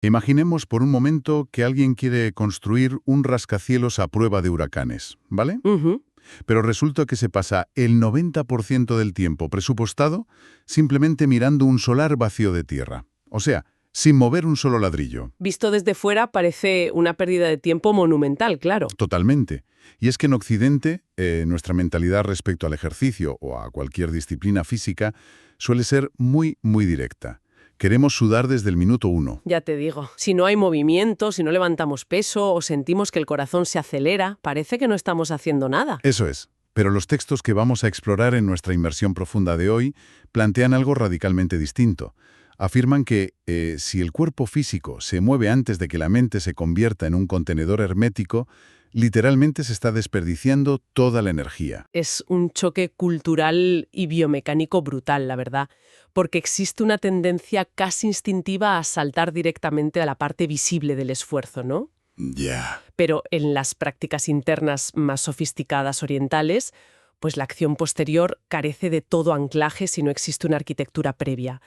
Imaginemos por un momento que alguien quiere construir un rascacielos a prueba de huracanes, ¿vale? Ujú. Pero resulta que se pasa el 90% del tiempo presupuestado simplemente mirando un solar vacío de tierra. O sea, sin mover un solo ladrillo. Visto desde fuera parece una pérdida de tiempo monumental, claro. Totalmente. Y es que en Occidente, nuestra mentalidad respecto al ejercicio o a cualquier disciplina física suele ser muy, muy directa. Queremos sudar desde el minuto uno. Ya te digo, si no hay movimiento, si no levantamos peso o sentimos que el corazón se acelera, parece que no estamos haciendo nada. Eso es. Pero los textos que vamos a explorar en nuestra inmersión profunda de hoy plantean algo radicalmente distinto. Afirman que si el cuerpo físico se mueve antes de que la mente se convierta en un contenedor hermético, literalmente se está desperdiciando toda la energía. Es un choque cultural y biomecánico brutal, la verdad, porque existe una tendencia casi instintiva a saltar directamente a la parte visible del esfuerzo, ¿no? Ya. Pero en las prácticas internas más sofisticadas orientales, pues la acción posterior carece de todo anclaje si no existe una arquitectura previa.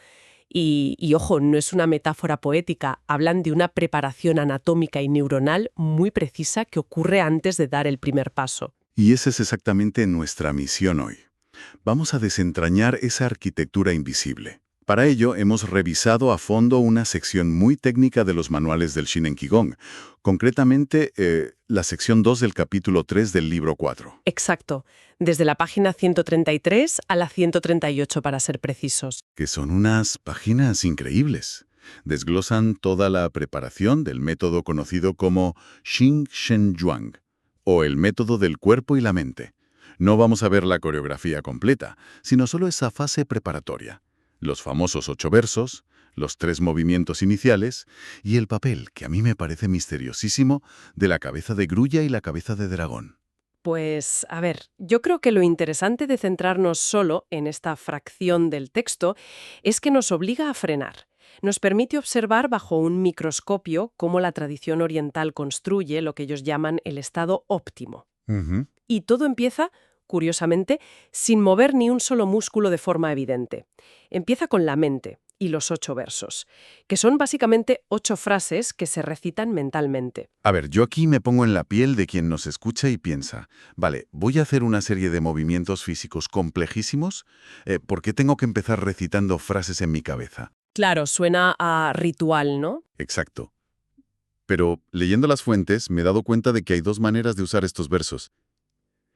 Y ojo, no es una metáfora poética, hablan de una preparación anatómica y neuronal muy precisa que ocurre antes de dar el primer paso. Y esa es exactamente nuestra misión hoy. Vamos a desentrañar esa arquitectura invisible. Para ello, hemos revisado a fondo una sección muy técnica de los manuales del Shinen Qigong, concretamente la sección 2 del capítulo 3 del libro 4. Exacto, desde la página 133 a la 138 para ser precisos. Que son unas páginas increíbles. Desglosan toda la preparación del método conocido como Xing Shen Zhuang, o el método del cuerpo y la mente. No vamos a ver la coreografía completa, sino solo esa fase preparatoria. Los famosos 8 versos, los 3 movimientos iniciales y el papel, que a mí me parece misteriosísimo, de la cabeza de grulla y la cabeza de dragón. Pues, a ver, yo creo que lo interesante de centrarnos solo en esta fracción del texto es que nos obliga a frenar. Nos permite observar bajo un microscopio cómo la tradición oriental construye lo que ellos llaman el estado óptimo. Ujú. Y todo empieza, curiosamente, sin mover ni un solo músculo de forma evidente. Empieza con la mente y los 8 versos, que son básicamente 8 frases que se recitan mentalmente. A ver, yo aquí me pongo en la piel de quien nos escucha y piensa, vale, voy a hacer una serie de movimientos físicos complejísimos, ¿por qué tengo que empezar recitando frases en mi cabeza? Claro, suena a ritual, ¿no? Exacto. Pero leyendo las fuentes me he dado cuenta de que hay dos maneras de usar estos versos.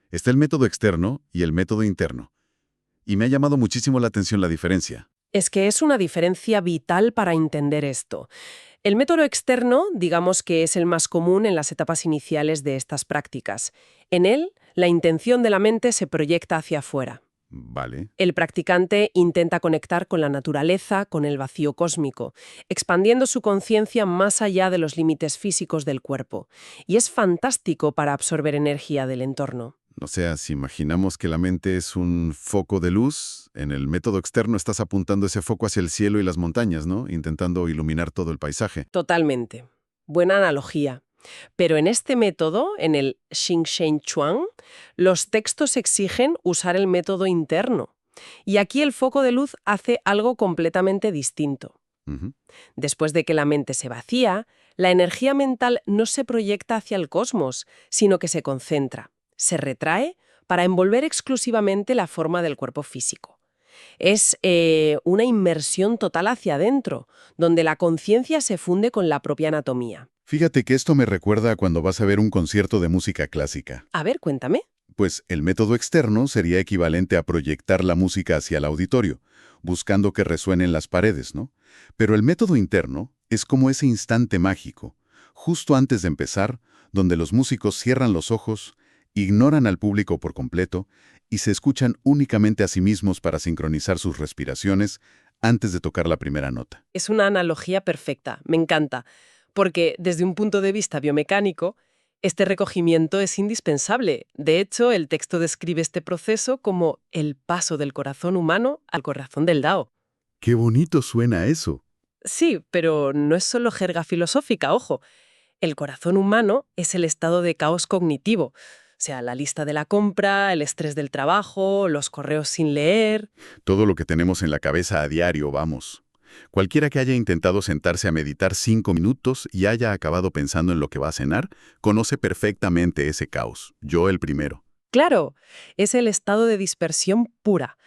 Está el método externo y el método interno. Y me ha llamado muchísimo la atención la diferencia. Es que es una diferencia vital para entender esto. El método externo, digamos que es el más común en las etapas iniciales de estas prácticas. En él, la intención de la mente se proyecta hacia afuera. Vale. El practicante intenta conectar con la naturaleza, con el vacío cósmico, expandiendo su conciencia más allá de los límites físicos del cuerpo. Y es fantástico para absorber energía del entorno. O sea, si imaginamos que la mente es un foco de luz, en el método externo estás apuntando ese foco hacia el cielo y las montañas, ¿no? Intentando iluminar todo el paisaje. Totalmente. Buena analogía. Pero en este método, en el Xing Chuang, los textos exigen usar el método interno. Y aquí el foco de luz hace algo completamente distinto. Ujú. Después de que la mente se vacía, la energía mental no se proyecta hacia el cosmos, sino que se concentra, se retrae para envolver exclusivamente la forma del cuerpo físico. Es una inmersión total hacia adentro, donde la conciencia se funde con la propia anatomía. Fíjate que esto me recuerda a cuando vas a ver un concierto de música clásica. A ver, cuéntame. Pues el método externo sería equivalente a proyectar la música hacia el auditorio, buscando que resuenen las paredes, ¿no? Pero el método interno es como ese instante mágico, justo antes de empezar, donde los músicos cierran los ojos, ignoran al público por completo y se escuchan únicamente a sí mismos para sincronizar sus respiraciones antes de tocar la primera nota. Es una analogía perfecta, me encanta, porque desde un punto de vista biomecánico, este recogimiento es indispensable. De hecho, el texto describe este proceso como el paso del corazón humano al corazón del Dao. ¡Qué bonito suena eso! Sí, pero no es solo jerga filosófica, ojo. El corazón humano es el estado de caos cognitivo, o sea, la lista de la compra, el estrés del trabajo, los correos sin leer. Todo lo que tenemos en la cabeza a diario, vamos. Cualquiera que haya intentado sentarse a meditar 5 minutos y haya acabado pensando en lo que va a cenar, conoce perfectamente ese caos. Yo el primero. Claro, es el estado de dispersión pura.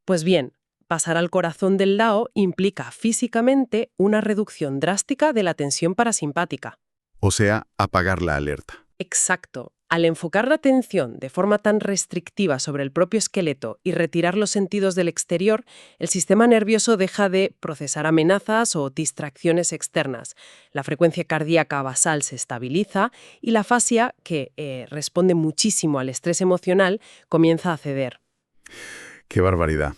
Pues bien, pasar al corazón del Lao implica físicamente una reducción drástica de la tensión parasimpática. O sea, apagar la alerta. Exacto. Al enfocar la atención de forma tan restrictiva sobre el propio esqueleto y retirar los sentidos del exterior, el sistema nervioso deja de procesar amenazas o distracciones externas. La frecuencia cardíaca basal se estabiliza y la fascia, que responde muchísimo al estrés emocional, comienza a ceder. ¡Qué barbaridad!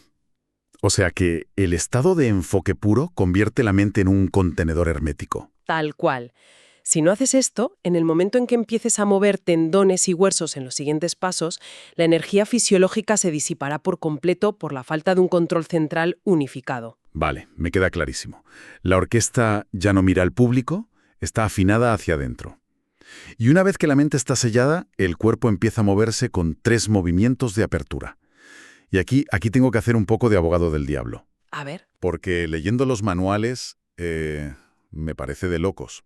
O sea que el estado de enfoque puro convierte la mente en un contenedor hermético. Tal cual. Si no haces esto, en el momento en que empieces a mover tendones y huesos en los siguientes pasos, la energía fisiológica se disipará por completo por la falta de un control central unificado. Vale, me queda clarísimo. La orquesta ya no mira al público, está afinada hacia adentro. Y una vez que la mente está sellada, el cuerpo empieza a moverse con 3 movimientos de apertura. Y aquí tengo que hacer un poco de abogado del diablo. A ver. Porque leyendo los manuales, me parece de locos.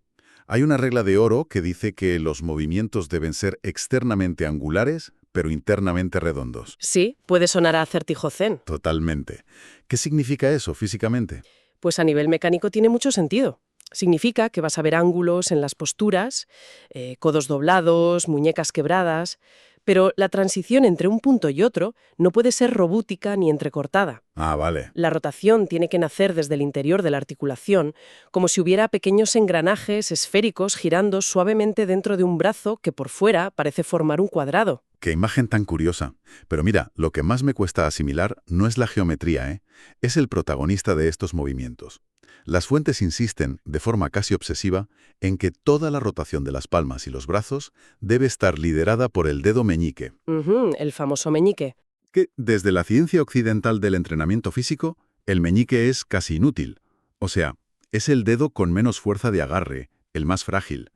Hay una regla de oro que dice que los movimientos deben ser externamente angulares, pero internamente redondos. Sí, puede sonar a acertijo zen. Totalmente. ¿Qué significa eso físicamente? Pues a nivel mecánico tiene mucho sentido. Significa que vas a ver ángulos en las posturas, codos doblados, muñecas quebradas, pero la transición entre un punto y otro no puede ser robótica ni entrecortada. Ah, vale. La rotación tiene que nacer desde el interior de la articulación, como si hubiera pequeños engranajes esféricos girando suavemente dentro de un brazo que por fuera parece formar un cuadrado. Qué imagen tan curiosa. Pero mira, lo que más me cuesta asimilar no es la geometría, ¿eh? Es el protagonista de estos movimientos. Las fuentes insisten, de forma casi obsesiva, en que toda la rotación de las palmas y los brazos debe estar liderada por el dedo meñique. El famoso meñique. Que, desde la ciencia occidental del entrenamiento físico, el meñique es casi inútil. O sea, es el dedo con menos fuerza de agarre, el más frágil.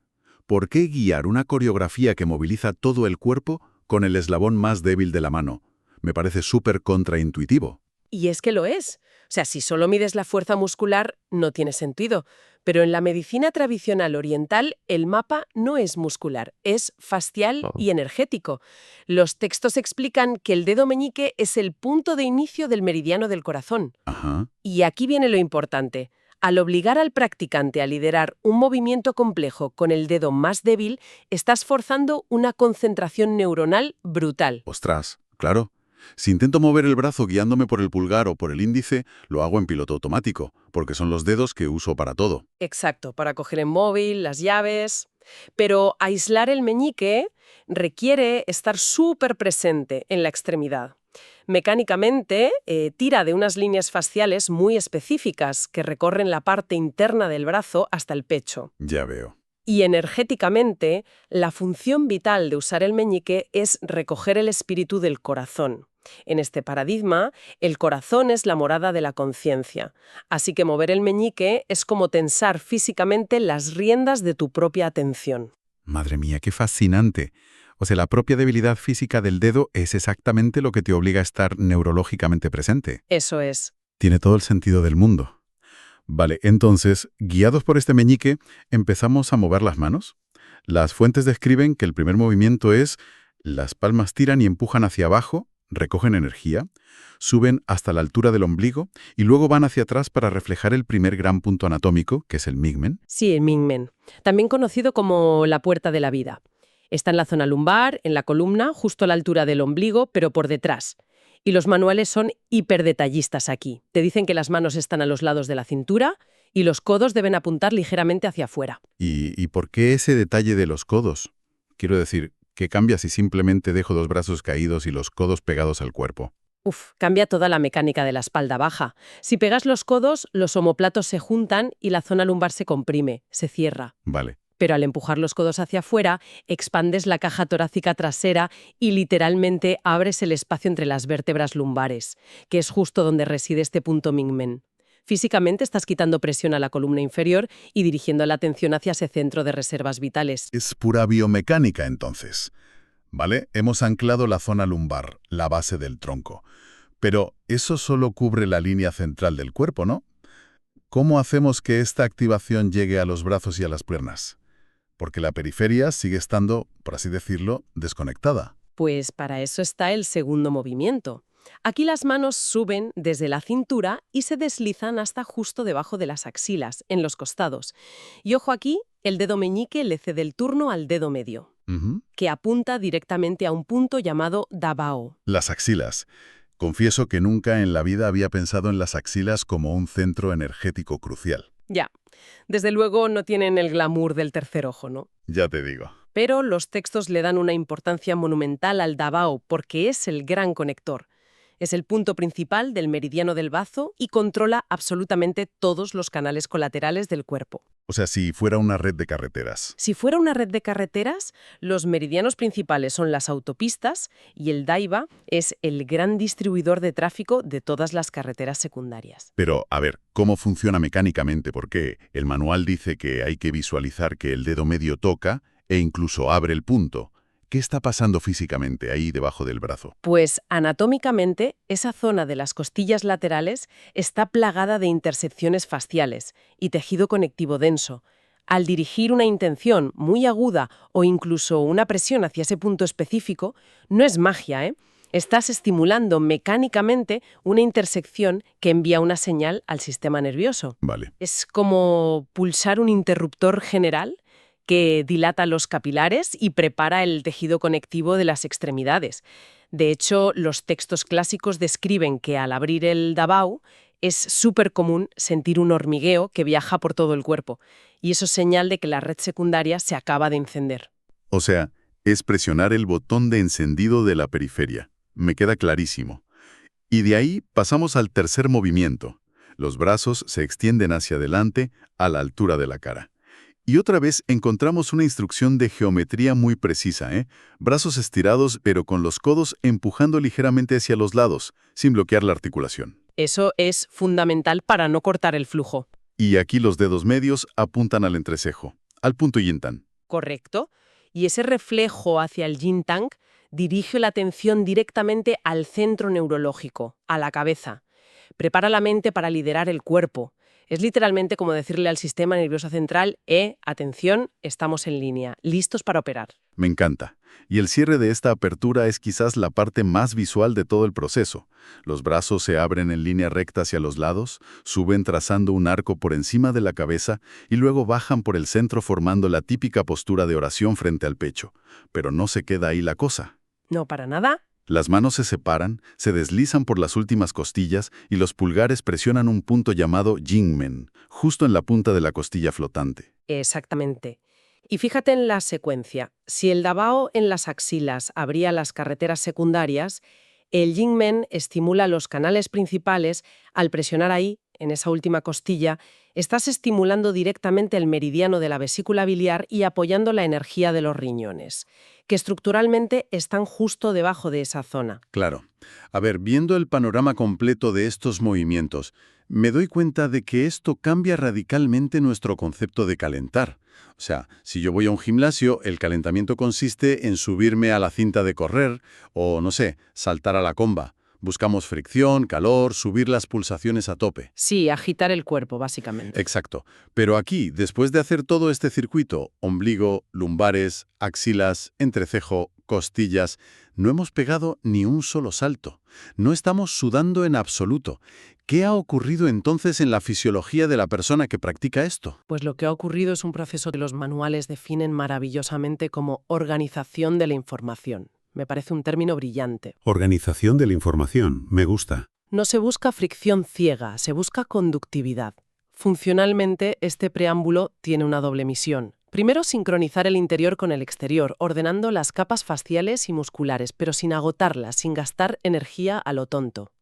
¿Por qué guiar una coreografía que moviliza todo el cuerpo con el eslabón más débil de la mano? Me parece súper contraintuitivo. Y es que lo es. O sea, si solo mides la fuerza muscular, no tiene sentido. Pero en la medicina tradicional oriental, el mapa no es muscular, es fascial y energético. Los textos explican que el dedo meñique es el punto de inicio del meridiano del corazón. Ajá. Y aquí viene lo importante. Al obligar al practicante a liderar un movimiento complejo con el dedo más débil, estás forzando una concentración neuronal brutal. Ostras, claro. Si intento mover el brazo guiándome por el pulgar o por el índice, lo hago en piloto automático, porque son los dedos que uso para todo. Exacto, para coger el móvil, las llaves. Pero aislar el meñique requiere estar súper presente en la extremidad. Mecánicamente, tira de unas líneas fasciales muy específicas que recorren la parte interna del brazo hasta el pecho. Ya veo. Y energéticamente, la función vital de usar el meñique es recoger el espíritu del corazón. En este paradigma, el corazón es la morada de la conciencia. Así que mover el meñique es como tensar físicamente las riendas de tu propia atención. Madre mía, qué fascinante. O sea, la propia debilidad física del dedo es exactamente lo que te obliga a estar neurológicamente presente. Eso es. Tiene todo el sentido del mundo. Vale, entonces, guiados por este meñique, empezamos a mover las manos. Las fuentes describen que el primer movimiento es: las palmas tiran y empujan hacia abajo, recogen energía, suben hasta la altura del ombligo y luego van hacia atrás para reflejar el primer gran punto anatómico, que es el migmen. Sí, el mingmen, también conocido como la puerta de la vida. Está en la zona lumbar, en la columna, justo a la altura del ombligo, pero por detrás. Y los manuales son hiperdetallistas aquí. Te dicen que las manos están a los lados de la cintura y los codos deben apuntar ligeramente hacia afuera. ¿Y por qué ese detalle de los codos? Quiero decir, ¿qué cambia si simplemente dejo los brazos caídos y los codos pegados al cuerpo? Cambia toda la mecánica de la espalda baja. Si pegas los codos, los omóplatos se juntan y la zona lumbar se comprime, se cierra. Vale. Pero al empujar los codos hacia afuera, expandes la caja torácica trasera y literalmente abres el espacio entre las vértebras lumbares, que es justo donde reside este punto mingmen. Físicamente estás quitando presión a la columna inferior y dirigiendo la atención hacia ese centro de reservas vitales. Es pura biomecánica, entonces. ¿Vale? Hemos anclado la zona lumbar, la base del tronco. Pero eso solo cubre la línea central del cuerpo, ¿no? ¿cómo hacemos que esta activación llegue a los brazos y a las piernas? Porque la periferia sigue estando, por así decirlo, desconectada. Pues para eso está el segundo movimiento. Aquí las manos suben desde la cintura y se deslizan hasta justo debajo de las axilas, en los costados. Y ojo aquí, el dedo meñique le cede el turno al dedo medio, Ujú. que apunta directamente a un punto llamado Dabao. Las axilas. Confieso que nunca en la vida había pensado en las axilas como un centro energético crucial. Ya, desde luego no tienen el glamour del tercer ojo, ¿no? Ya te digo. Pero los textos le dan una importancia monumental al Dabao porque es el gran conector. Es el punto principal del meridiano del bazo y controla absolutamente todos los canales colaterales del cuerpo. O sea, si fuera una red de carreteras. Si fuera una red de carreteras, los meridianos principales son las autopistas y el Daiba es el gran distribuidor de tráfico de todas las carreteras secundarias. Pero, a ver, ¿cómo funciona mecánicamente? Porque el manual dice que hay que visualizar que el dedo medio toca e incluso abre el punto. ¿Qué está pasando físicamente ahí debajo del brazo? Pues anatómicamente, esa zona de las costillas laterales está plagada de intersecciones fasciales y tejido conectivo denso. Al dirigir una intención muy aguda o incluso una presión hacia ese punto específico, no es magia, ¿eh? Estás estimulando mecánicamente una intersección que envía una señal al sistema nervioso. Vale. Es como pulsar un interruptor general que dilata los capilares y prepara el tejido conectivo de las extremidades. De hecho, los textos clásicos describen que al abrir el Dabao es súper común sentir un hormigueo que viaja por todo el cuerpo, y eso es señal de que la red secundaria se acaba de encender. O sea, es presionar el botón de encendido de la periferia. Me queda clarísimo. Y de ahí pasamos al tercer movimiento. Los brazos se extienden hacia adelante a la altura de la cara. Y otra vez encontramos una instrucción de geometría muy precisa, ¿eh? Brazos estirados pero con los codos empujando ligeramente hacia los lados, sin bloquear la articulación. Eso es fundamental para no cortar el flujo. Y aquí los dedos medios apuntan al entrecejo, al punto yin-tan. ¿Correcto? Y ese reflejo hacia el yin-tang dirige la atención directamente al centro neurológico, a la cabeza. Prepara la mente para liderar el cuerpo. Es literalmente como decirle al sistema nervioso central, atención, estamos en línea, listos para operar. Me encanta. Y el cierre de esta apertura es quizás la parte más visual de todo el proceso. Los brazos se abren en línea recta hacia los lados, suben trazando un arco por encima de la cabeza y luego bajan por el centro formando la típica postura de oración frente al pecho. Pero no se queda ahí la cosa. No, para nada. Las manos se separan, se deslizan por las últimas costillas y los pulgares presionan un punto llamado Jingmen, justo en la punta de la costilla flotante. Exactamente. Y fíjate en la secuencia. Si el Dabao en las axilas abría las carreteras secundarias, el Jingmen estimula los canales principales. Al presionar ahí, en esa última costilla, estás estimulando directamente el meridiano de la vesícula biliar y apoyando la energía de los riñones, que estructuralmente están justo debajo de esa zona. Claro. A ver, viendo el panorama completo de estos movimientos, me doy cuenta de que esto cambia radicalmente nuestro concepto de calentar. O sea, si yo voy a un gimnasio, el calentamiento consiste en subirme a la cinta de correr o, no sé, saltar a la comba. Buscamos fricción, calor, subir las pulsaciones a tope. Sí, agitar el cuerpo, básicamente. Exacto. Pero aquí, después de hacer todo este circuito, ombligo, lumbares, axilas, entrecejo, costillas, no hemos pegado ni un solo salto. No estamos sudando en absoluto. ¿Qué ha ocurrido entonces en la fisiología de la persona que practica esto? Pues lo que ha ocurrido es un proceso que los manuales definen maravillosamente como organización de la información. Me parece un término brillante. Organización de la información, me gusta. No se busca fricción ciega, se busca conductividad. Funcionalmente, este preámbulo tiene una doble misión. Primero, sincronizar el interior con el exterior, ordenando las capas faciales y musculares, pero sin agotarlas, sin gastar energía a lo tonto.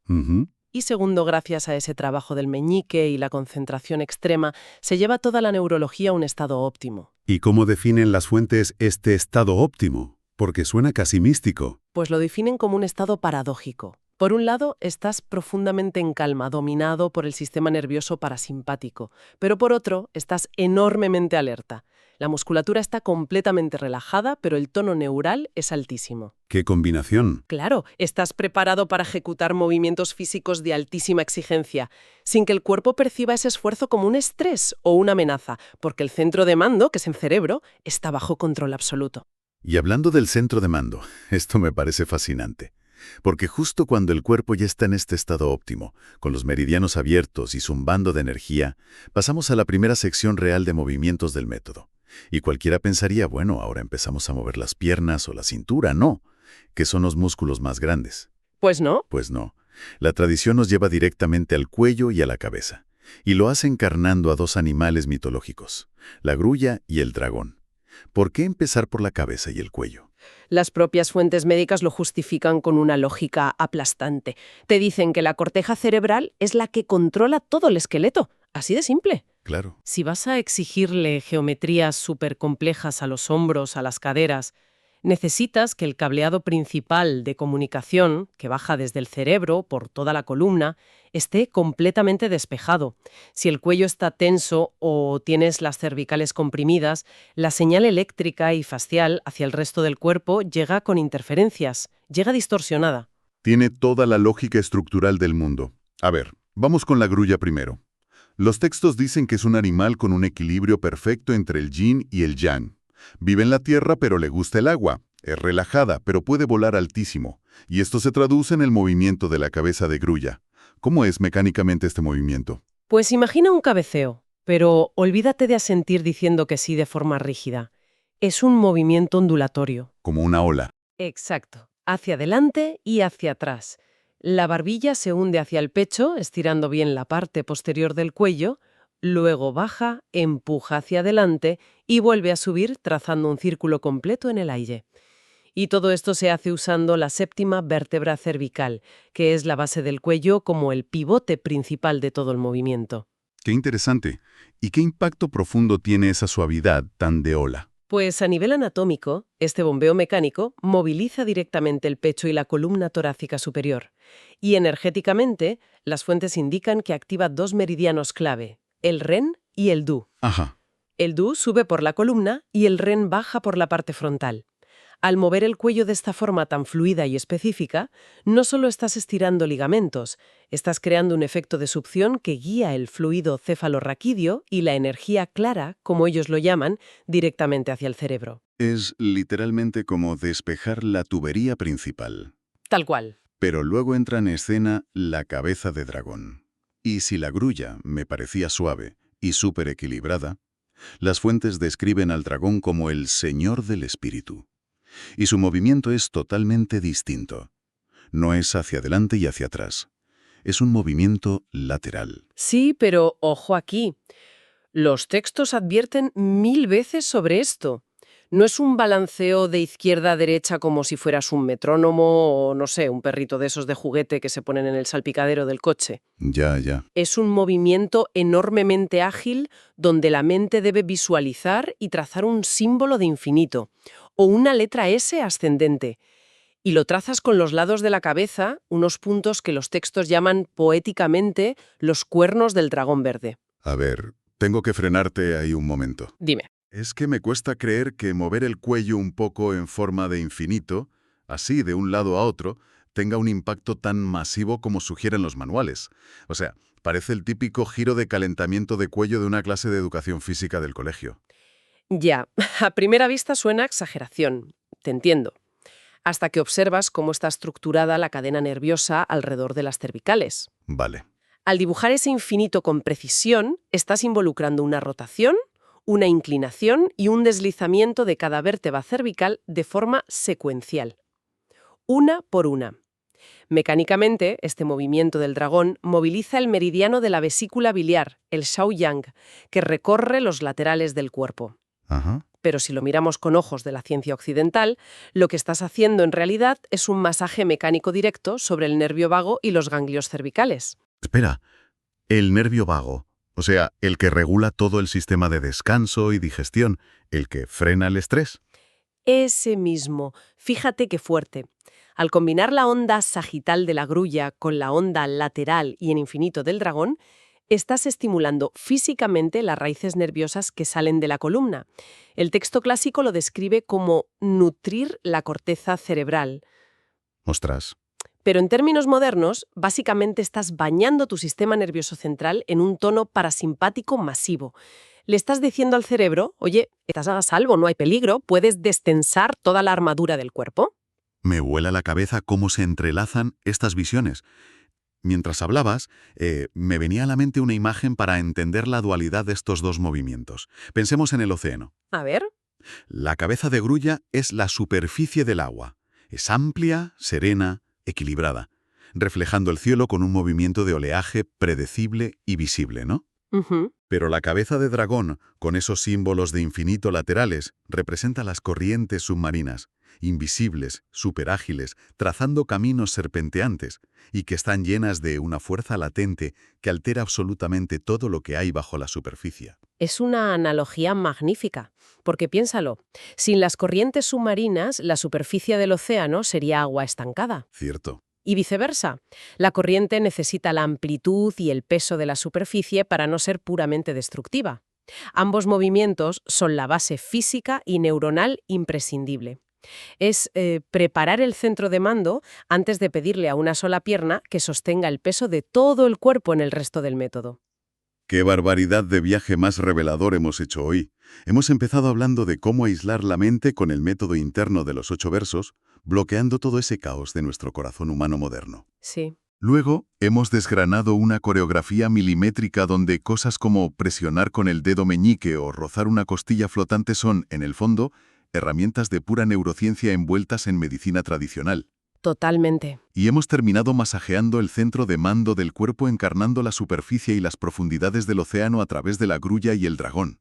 Y segundo, gracias a ese trabajo del meñique y la concentración extrema, se lleva toda la neurología a un estado óptimo. ¿Y cómo definen las fuentes este estado óptimo? Porque suena casi místico. Pues lo definen como un estado paradójico. Por un lado, estás profundamente en calma, dominado por el sistema nervioso parasimpático, pero por otro, estás enormemente alerta. La musculatura está completamente relajada, pero el tono neural es altísimo. ¡Qué combinación! Claro, estás preparado para ejecutar movimientos físicos de altísima exigencia, sin que el cuerpo perciba ese esfuerzo como un estrés o una amenaza, porque el centro de mando, que es el cerebro, está bajo control absoluto. Y hablando del centro de mando, esto me parece fascinante. Porque justo cuando el cuerpo ya está en este estado óptimo, con los meridianos abiertos y zumbando de energía, pasamos a la primera sección real de movimientos del método. Y cualquiera pensaría, bueno, ahora empezamos a mover las piernas o la cintura. No, que son los músculos más grandes. Pues no. Pues no. La tradición nos lleva directamente al cuello y a la cabeza. Y lo hace encarnando a dos animales mitológicos, la grulla y el dragón. ¿Por qué empezar por la cabeza y el cuello? Las propias fuentes médicas lo justifican con una lógica aplastante. Te dicen que la corteza cerebral es la que controla todo el esqueleto. Así de simple. Claro. Si vas a exigirle geometrías súper complejas a los hombros, a las caderas, necesitas que el cableado principal de comunicación, que baja desde el cerebro por toda la columna, esté completamente despejado. Si el cuello está tenso o tienes las cervicales comprimidas, la señal eléctrica y facial hacia el resto del cuerpo llega con interferencias, llega distorsionada. Tiene toda la lógica estructural del mundo. A ver, vamos con la grulla primero. Los textos dicen que es un animal con un equilibrio perfecto entre el yin y el yang. Vive en la tierra, pero le gusta el agua. Es relajada, pero puede volar altísimo. Y esto se traduce en el movimiento de la cabeza de grulla. ¿Cómo es mecánicamente este movimiento? Pues imagina un cabeceo, pero olvídate de asentir diciendo que sí de forma rígida. Es un movimiento ondulatorio. Como una ola. Exacto. Hacia adelante y hacia atrás. La barbilla se hunde hacia el pecho, estirando bien la parte posterior del cuello, luego baja, empuja hacia adelante y vuelve a subir trazando un círculo completo en el aire. Y todo esto se hace usando la séptima vértebra cervical, que es la base del cuello como el pivote principal de todo el movimiento. Qué interesante. ¿Y qué impacto profundo tiene esa suavidad tan de ola? Pues a nivel anatómico, este bombeo mecánico moviliza directamente el pecho y la columna torácica superior. Y energéticamente, las fuentes indican que activa dos meridianos clave, el REN y el DU. Ajá. El DU sube por la columna y el REN baja por la parte frontal. Al mover el cuello de esta forma tan fluida y específica, no solo estás estirando ligamentos, estás creando un efecto de succión que guía el fluido cefalorraquídeo y la energía clara, como ellos lo llaman, directamente hacia el cerebro. Es literalmente como despejar la tubería principal. Tal cual. Pero luego entra en escena la cabeza de dragón. Y si la grulla me parecía suave y súper equilibrada, las fuentes describen al dragón como el señor del espíritu. Y su movimiento es totalmente distinto. No es hacia adelante y hacia atrás. Es un movimiento lateral. Sí, pero ojo aquí. Los textos advierten 1000 veces sobre esto. No es un balanceo de izquierda a derecha como si fueras un metrónomo o, no sé, un perrito de esos de juguete que se ponen en el salpicadero del coche. Ya. Es un movimiento enormemente ágil donde la mente debe visualizar y trazar un símbolo de infinito o una letra S ascendente. Y lo trazas con los lados de la cabeza, unos puntos que los textos llaman poéticamente los cuernos del dragón verde. A ver, tengo que frenarte ahí un momento. Dime. Es que me cuesta creer que mover el cuello un poco en forma de infinito, así de un lado a otro, tenga un impacto tan masivo como sugieren los manuales. O sea, parece el típico giro de calentamiento de cuello de una clase de educación física del colegio. Ya, a primera vista suena exageración, te entiendo. Hasta que observas cómo está estructurada la cadena nerviosa alrededor de las cervicales. Vale. Al dibujar ese infinito con precisión, estás involucrando una rotación, una inclinación y un deslizamiento de cada vértebra cervical de forma secuencial. Una por una. Mecánicamente, este movimiento del dragón moviliza el meridiano de la vesícula biliar, el Shaoyang, que recorre los laterales del cuerpo. Ajá. Pero si lo miramos con ojos de la ciencia occidental, lo que estás haciendo en realidad es un masaje mecánico directo sobre el nervio vago y los ganglios cervicales. Espera, el nervio vago, o sea, el que regula todo el sistema de descanso y digestión, el que frena el estrés. Ese mismo. Fíjate qué fuerte. Al combinar la onda sagital de la grulla con la onda lateral y en infinito del dragón, Estás estimulando físicamente las raíces nerviosas que salen de la columna. El texto clásico lo describe como nutrir la corteza cerebral. Ostras. Pero en términos modernos, básicamente estás bañando tu sistema nervioso central en un tono parasimpático masivo. Le estás diciendo al cerebro, oye, estás a salvo, no hay peligro, puedes destensar toda la armadura del cuerpo. Me vuela la cabeza cómo se entrelazan estas visiones. Mientras hablabas, me venía a la mente una imagen para entender la dualidad de estos dos movimientos. Pensemos en el océano. A ver. La cabeza de grulla es la superficie del agua. Es amplia, serena, equilibrada, reflejando el cielo con un movimiento de oleaje predecible y visible, ¿no? Ujú. Pero la cabeza de dragón, con esos símbolos de infinito laterales, representa las corrientes submarinas, invisibles, superágiles, trazando caminos serpenteantes, y que están llenas de una fuerza latente que altera absolutamente todo lo que hay bajo la superficie. Es una analogía magnífica, porque piénsalo, sin las corrientes submarinas, la superficie del océano sería agua estancada. Cierto. Y viceversa, la corriente necesita la amplitud y el peso de la superficie para no ser puramente destructiva. Ambos movimientos son la base física y neuronal imprescindible. Es preparar el centro de mando antes de pedirle a una sola pierna que sostenga el peso de todo el cuerpo en el resto del método. ¡Qué barbaridad de viaje más revelador hemos hecho hoy! Hemos empezado hablando de cómo aislar la mente con el método interno de los 8 versos, bloqueando todo ese caos de nuestro corazón humano moderno. Sí. Luego, hemos desgranado una coreografía milimétrica donde cosas como presionar con el dedo meñique o rozar una costilla flotante son, en el fondo, herramientas de pura neurociencia envueltas en medicina tradicional. Totalmente. Y hemos terminado masajeando el centro de mando del cuerpo encarnando la superficie y las profundidades del océano a través de la grulla y el dragón.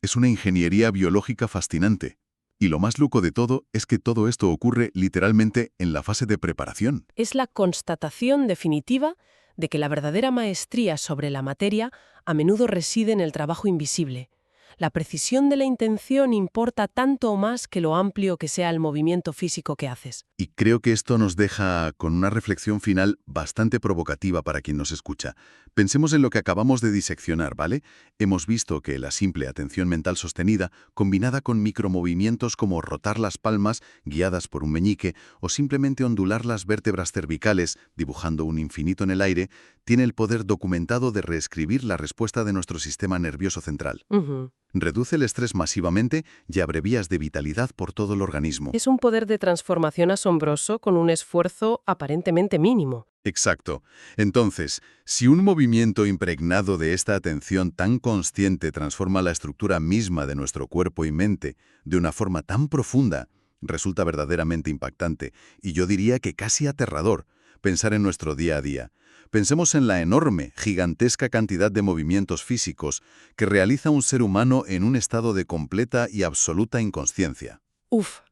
Es una ingeniería biológica fascinante. Y lo más loco de todo es que todo esto ocurre literalmente en la fase de preparación. Es la constatación definitiva de que la verdadera maestría sobre la materia a menudo reside en el trabajo invisible. La precisión de la intención importa tanto o más que lo amplio que sea el movimiento físico que haces. Y creo que esto nos deja con una reflexión final bastante provocativa para quien nos escucha. Pensemos en lo que acabamos de diseccionar, ¿vale? Hemos visto que la simple atención mental sostenida, combinada con micromovimientos como rotar las palmas, guiadas por un meñique, o simplemente ondular las vértebras cervicales, dibujando un infinito en el aire, tiene el poder documentado de reescribir la respuesta de nuestro sistema nervioso central. Ujú. Reduce el estrés masivamente y abre vías de vitalidad por todo el organismo. Es un poder de transformación asombroso con un esfuerzo aparentemente mínimo. Exacto. Entonces, si un movimiento impregnado de esta atención tan consciente transforma la estructura misma de nuestro cuerpo y mente de una forma tan profunda, resulta verdaderamente impactante y yo diría que casi aterrador pensar en nuestro día a día. Pensemos en la enorme, gigantesca cantidad de movimientos físicos que realiza un ser humano en un estado de completa y absoluta inconsciencia.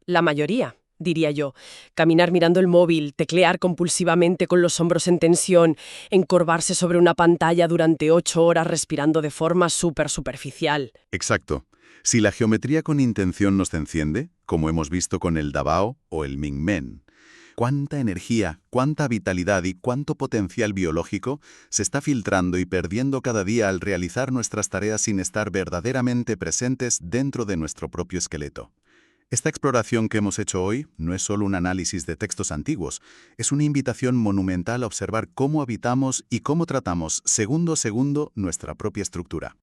La mayoría, diría yo. Caminar mirando el móvil, teclear compulsivamente con los hombros en tensión, encorvarse sobre una pantalla durante 8 horas respirando de forma súper superficial. Exacto. Si la geometría con intención nos enciende, como hemos visto con el Dabao o el Mingmen, cuánta energía, cuánta vitalidad y cuánto potencial biológico se está filtrando y perdiendo cada día al realizar nuestras tareas sin estar verdaderamente presentes dentro de nuestro propio esqueleto. Esta exploración que hemos hecho hoy no es solo un análisis de textos antiguos, es una invitación monumental a observar cómo habitamos y cómo tratamos segundo a segundo nuestra propia estructura.